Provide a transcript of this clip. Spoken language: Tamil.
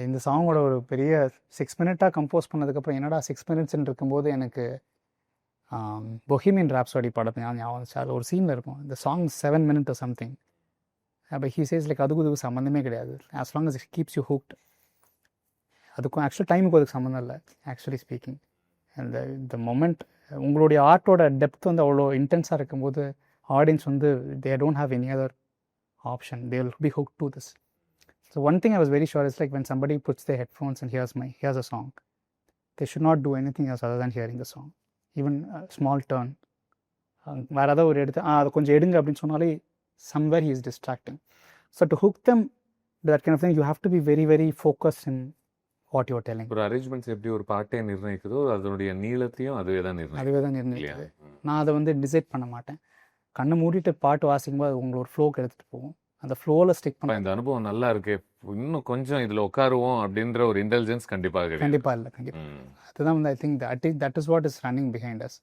இந்த சாங்கோட ஒரு பெரிய 6 மினிட்டாக கம்போஸ் பண்ணதுக்கப்புறம் என்னடா 6 மினிட்ஸ்ன்னு இருக்கும்போது எனக்கு பொஹிமியன் ராப்சோடி படத்தை ஞாபகம் வந்துச்சு. அதில் ஒரு சீனில் இருக்கும், இந்த சாங் 7 மினிட் சம்திங். அப்போ ஹீ சேஸ் லைக் அதுக்கும் இதுக்கும் சம்மந்தமே கிடையாது, as long as it keeps you hooked. அதுக்கும் ஆக்சுவல் டைமுக்கு அதுக்கு சம்மந்தம் இல்லை ஆக்சுவலி ஸ்பீக்கிங். அந்த இந்த மொமெண்ட் உங்களுடைய ஆர்ட்டோட டெப்த் வந்து அவ்வளோ இன்டென்ஸாக இருக்கும்போது ஆடியன்ஸ் வந்து they don't have any other option, they will be hook to this. So one thing I was very sure is like when somebody puts their headphones and hears a song, they should not do anything else other than hearing the song. Even a small turn, வேறு ஏதாவது ஒரு எடுத்து அதை கொஞ்சம் எடுங்க அப்படின்னு சொன்னாலே somewhere he is distracting. So to hook them to that kind of thing, you have to be very very focused in what you are telling. ஒரு அரேஞ்ச்மெண்ட்ஸ் எப்படி ஒரு பாட்டே நிர்ணயிக்குதோ அதனுடைய நீளத்தையும் அதுவே தான் நிர்ணயிக்குது. நான் அதை வந்து டிசைட் பண்ண மாட்டேன். கண்ணை மூடிட்டு பாட்டு வாசிக்கும்போது அது உங்களை ஒரு ஃப்ளோக்கு எடுத்துகிட்டு போகும். அந்த ஃப்ளோவில் ஸ்டிக் பண்ண இந்த அனுபவம் நல்லா இருக்கு, இன்னும் கொஞ்சம் இதில் உட்காருவோம் அப்படின்ற ஒரு இன்டெலிஜென்ஸ் கண்டிப்பாக இல்லை. அதுதான் வந்து I think that is what is running behind as.